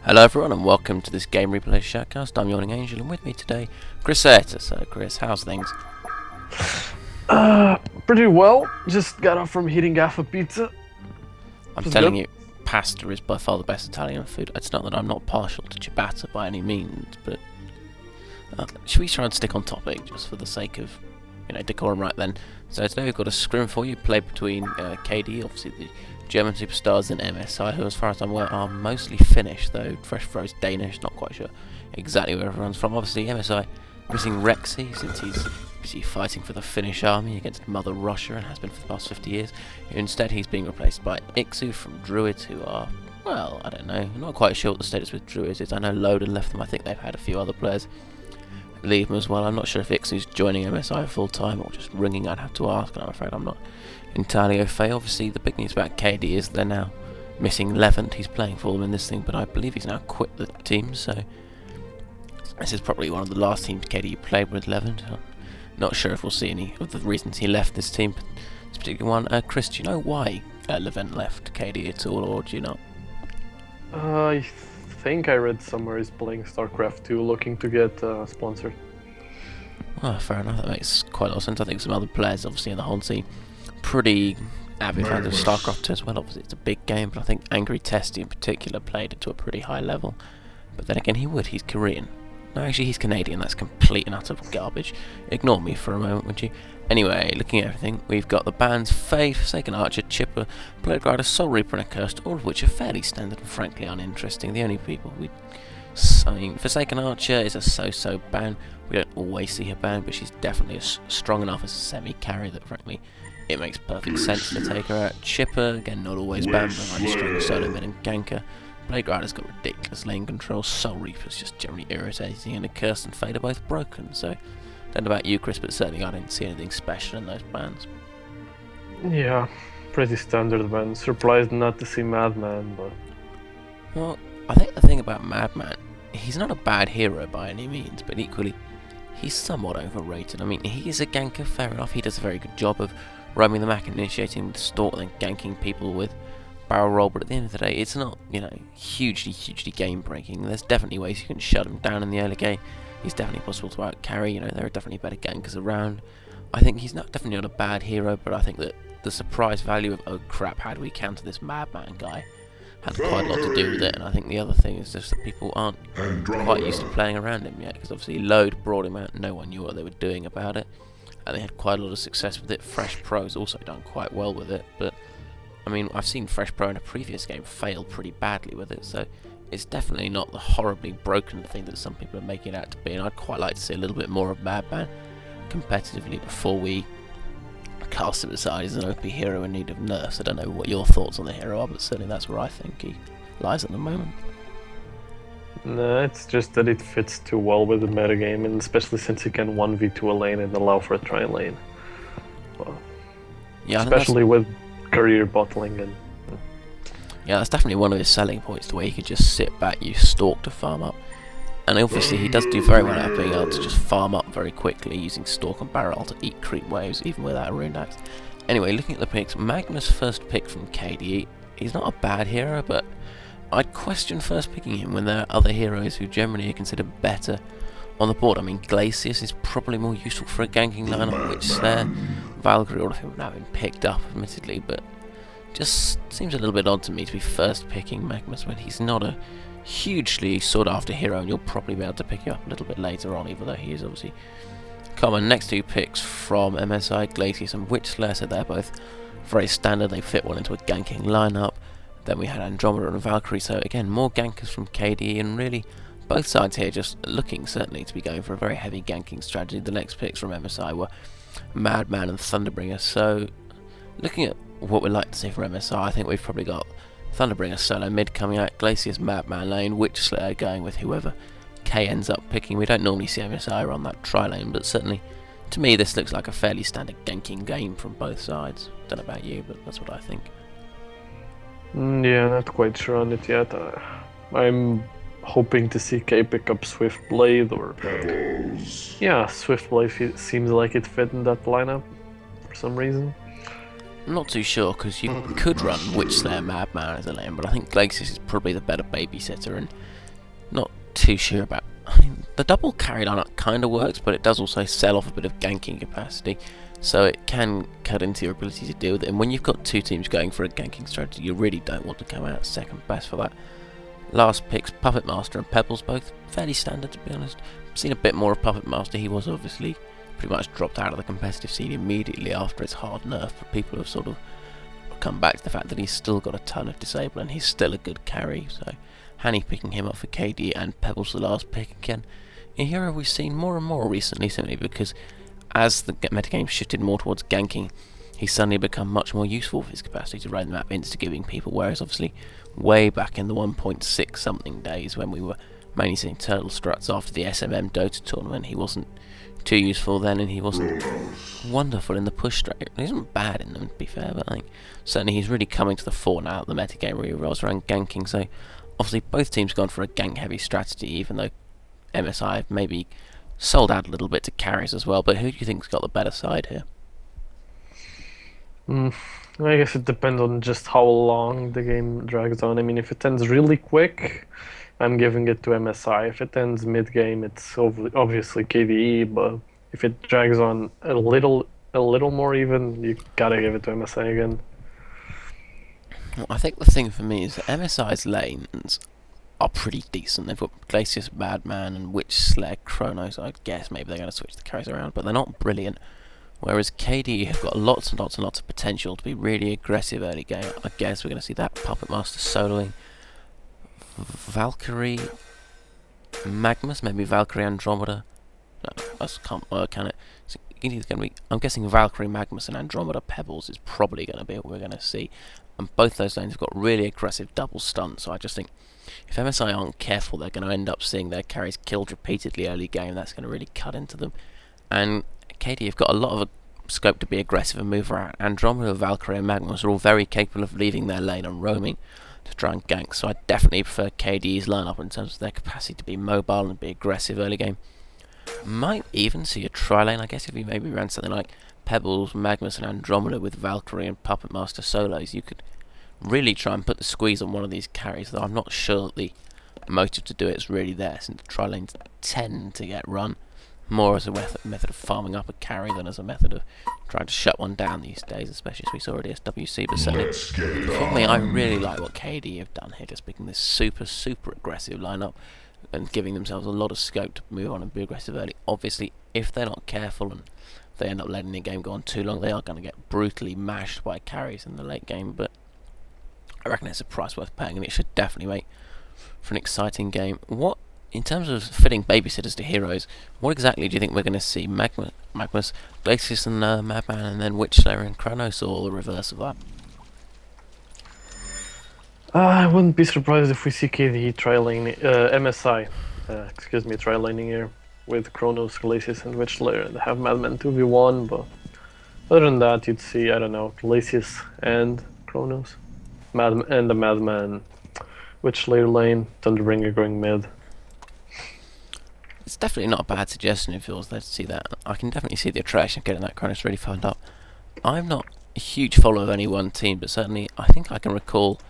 Hello everyone and welcome to this game replay shoutcast. I'm Yawning Angel and with me today, Chris Aeta. So Chris, how's things? Pretty well. Just got off from eating half a pizza. I'm telling you, pasta is by far the best Italian food. It's not that I'm not partial to ciabatta by any means, but should we try and stick on topic just for the sake of, decorum right then. So today we've got a scrim for you, played between KDe, obviously the German superstars, and MSI, who as far as I'm aware are mostly Finnish, though Fresh Fro's Danish, not quite sure exactly where everyone's from. Obviously MSI missing Rexy since he's busy fighting for the Finnish army against Mother Russia and has been for the past 50 years. Instead he's being replaced by Ixu from Druids, who are, well, I don't know, I'm not quite sure what the status with Druids is. I know Loden left them, I think they've had a few other players leave them as well. I'm not sure if Ixu's joining MSI full time or just ringing, I'd have to ask, and I'm afraid I'm not entirely au fait. Obviously the big news about KD is they're now missing Levent. He's playing for them in this thing, but I believe he's now quit the team, so this is probably one of the last teams KD played with Levent. I'm not sure if we'll see any of the reasons he left this team, but this particular one. Chris, do you know why Levent left KD at all, or do you not? I think I read somewhere he's playing StarCraft 2, looking to get sponsored. Well, fair enough, that makes quite a lot of sense. I think some other players, obviously, in the whole scene, pretty avid fans of StarCraft 2 as well. Obviously, it's a big game, but I think Angry Testy in particular played it to a pretty high level. But then again, he's Korean. No, actually, he's Canadian. That's complete and utter garbage. Ignore me for a moment, would you? Anyway, looking at everything, we've got the bands Fade, Forsaken Archer, Chipper, Blade Rider, Soul Reaper, and Accursed, all of which are fairly standard and frankly uninteresting. The only people Forsaken Archer is a so-so ban. We don't always see her ban, but she's definitely strong enough as a semi-carry that, frankly, it makes perfect sense to take her out. Chipper, again, not always banned, but I'm strong solo mid and ganker. Blade Rider's got ridiculous lane control. Soul Reaper's just generally irritating, and Accursed and Fade are both broken. So, don't know about you, Chris, but certainly I didn't see anything special in those bans. Yeah, pretty standard ban. Surprised not to see Madman, but... Well, I think the thing about Madman, he's not a bad hero by any means, but equally, he's somewhat overrated. I mean, he is a ganker, fair enough. He does a very good job of roaming the map and initiating with Stalk and then ganking people with barrel roll, but at the end of the day, it's not, hugely game-breaking. There's definitely ways you can shut him down in the early game. He's definitely possible to out-carry, there are definitely better gankers around. I think he's definitely not a bad hero, but I think that the surprise value of, oh crap, how do we counter this Madman guy, had quite a lot to do with it. And I think the other thing is just that people aren't quite used to playing around him yet, because obviously Load brought him out, no one knew what they were doing about it, and they had quite a lot of success with it. Fresh Pro's also done quite well with it, but I mean, I've seen Fresh Pro in a previous game fail pretty badly with it, so it's definitely not the horribly broken thing that some people are making it out to be, and I'd quite like to see a little bit more of Madman competitively before we cast him aside as an OP hero in need of nerfs. I don't know what your thoughts on the hero are, but certainly that's where I think he lies at the moment. Nah, it's just that it fits too well with the metagame, and especially since you can 1v2 a lane and allow for a tri lane. Well, yeah, especially with career bottling and... Yeah, that's definitely one of his selling points, the way he could just sit back, use Stalk to farm up. And obviously he does do very well at being able to just farm up very quickly using Stalk and Barrel to eat creep waves even without a Rune Axe. Anyway, looking at the picks, Magma's first pick from KDE, he's not a bad hero, but I'd question first picking him when there are other heroes who generally are considered better on the board. I mean, Glacius is probably more useful for a ganking lineup, which Slayer, Valkyrie, all of whom have now been picked up, admittedly, but just seems a little bit odd to me to be first picking Magnus when he's not a hugely sought after hero, and you'll probably be able to pick him up a little bit later on, even though he is obviously common. Next two picks from MSI, Glacius and Witch Slayer, so they're both very standard, they fit well into a ganking lineup. Then we had Andromeda and Valkyrie, so again, more gankers from KDE, and really both sides here just looking certainly to be going for a very heavy ganking strategy. The next picks from MSI were Madman and Thunderbringer, so looking at what we'd like to see from MSI, I think we've probably got Thunderbringer solo mid coming out, Glacius Madman lane, Witch Slayer going with whoever K ends up picking. We don't normally see MSI on that tri lane, but certainly to me this looks like a fairly standard ganking game from both sides. Don't know about you, but that's what I think. Yeah, not quite sure on it yet. I'm hoping to see K pick up Swift Blade or... Yeah, Swift Blade seems like it fit in that lineup for some reason. I'm not too sure, because you could run Witch Slayer Madman as a lane, but I think Glacius is probably the better babysitter, and not too sure about... I mean, the double carry lineup kind of works, but it does also sell off a bit of ganking capacity, so it can cut into your ability to deal with it, and when you've got two teams going for a ganking strategy, you really don't want to come out second best for that. Last picks, Puppet Master and Pebbles, both fairly standard to be honest. I've seen a bit more of Puppet Master. He was obviously pretty much dropped out of the competitive scene immediately after its hard nerf, but people have sort of come back to the fact that he's still got a ton of disable and he's still a good carry, so Hanny picking him up for KDe and Pebbles the last pick again. A hero we've seen more and more recently simply because as the metagame shifted more towards ganking, he's suddenly become much more useful for his capacity to run the map insta-giving people, whereas obviously way back in the 1.6 something days when we were mainly seeing turtle struts after the SMM Dota tournament, he wasn't too useful then, and he wasn't wonderful in the push straight. He wasn't bad in them, to be fair, but I think certainly he's really coming to the fore now that the metagame really revolves around ganking, so obviously both teams gone for a gank heavy strategy, even though MSI have maybe sold out a little bit to carries as well, but who do you think's got the better side here? I guess it depends on just how long the game drags on. I mean, if it ends really quick, I'm giving it to MSI. If it ends mid-game, it's obviously KDE, but if it drags on a little more even, you gotta give it to MSI again. Well, I think the thing for me is that MSI's lanes are pretty decent. They've got Glacius, Madman, and Witch Slayer, Chronos. I guess maybe they're going to switch the carries around, but they're not brilliant. Whereas KDE have got lots and lots and lots of potential to be really aggressive early game. I guess we're going to see that Puppet Master soloing Valkyrie, Magnus, maybe Valkyrie Andromeda. No, that can't work, can it? So either going to be, I'm guessing Valkyrie, Magnus, and Andromeda Pebbles is probably going to be what we're going to see. And both those lanes have got really aggressive double stuns, so I just think if MSI aren't careful, they're going to end up seeing their carries killed repeatedly early game. That's going to really cut into them. And KDE have got a lot of scope to be aggressive and move around. Andromeda, Valkyrie, and Magnus are all very capable of leaving their lane and roaming to try and gank, so I definitely prefer KDE's lineup in terms of their capacity to be mobile and be aggressive early game. Might even see a tri-lane, I guess, if you maybe ran something like Pebbles, Magnus, and Andromeda with Valkyrie and Puppet Master solos. You could really try and put the squeeze on one of these carries, though I'm not sure that the motive to do it is really there, since the tri-lanes tend to get run more as a method of farming up a carry than as a method of trying to shut one down these days, especially as we saw at SWC. But certainly, for me, I really like what KDE have done here, just picking this super aggressive lineup and giving themselves a lot of scope to move on and be aggressive early. Obviously, if they're not careful and they end up letting the game go on too long, they are going to get brutally mashed by carries in the late game, but I reckon it's a price worth paying, and it should definitely make for an exciting game. What, in terms of fitting babysitters to heroes, what exactly do you think we're going to see? Magnus, Glacius and Madman, and then Witch Slayer and Chronos, or the reverse of that? I wouldn't be surprised if we see KDE tri-laning, MSI, tri-laning here with Chronos, Glacius, and Witch Slayer, and have Madman 2v1, but other than that, you'd see, I don't know, Glacius and Chronos, and the Madman, Witch Slayer lane, Thunderbringer going mid. It's definitely not a bad suggestion if you was there to see that. I can definitely see the attraction of getting that Chronos really fired up. I'm not a huge follower of any one team, but certainly I think I can recall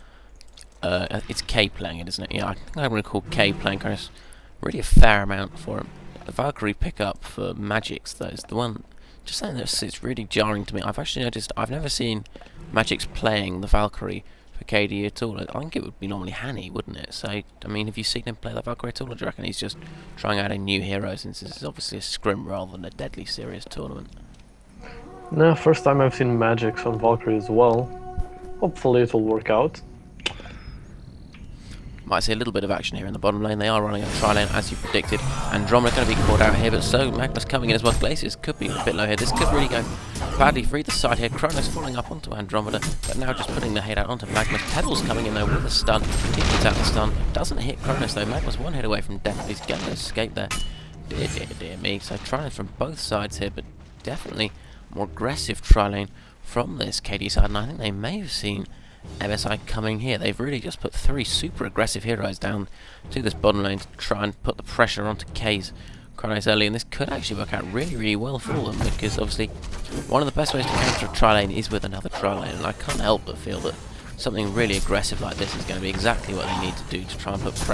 it's K playing it, isn't it? Yeah, I think I can recall K playing Chronos really a fair amount for him. The Valkyrie pickup for Magix, though, is the one. Just saying that it's really jarring to me. I've actually noticed I've never seen Magix playing the Valkyrie for KDE at all. I think it would be normally Hanny, wouldn't it? So, I mean, have you seen him play the Valkyrie at all, or do you reckon he's just trying out a new hero since this is obviously a scrim rather than a deadly serious tournament? No, first time I've seen Magix on Valkyrie as well. Hopefully it'll work out. Might see a little bit of action here in the bottom lane. They are running a tri-lane as you predicted. Andromeda going to be caught out here, but so Magnus coming in as well. Glacius could be a bit low here. This could really go badly for either side here. Chronos falling up onto Andromeda, but now just putting the hate out onto Magnus. Pebbles coming in though with a stun. He gets out the stun. Doesn't hit Chronos though. Magnus one hit away from death. He's going to escape there. Dear me. So tri-lanes from both sides here, but definitely more aggressive tri-lane from this KD side, and I think they may have seen MSI coming here. They've really just put three super aggressive heroes down to this bottom lane to try and put the pressure onto K's tri-lanes early, and this could actually work out really, really well for them, because obviously one of the best ways to counter a tri-lane is with another tri-lane, and I can't help but feel that something really aggressive like this is going to be exactly what they need to do to try and put pressure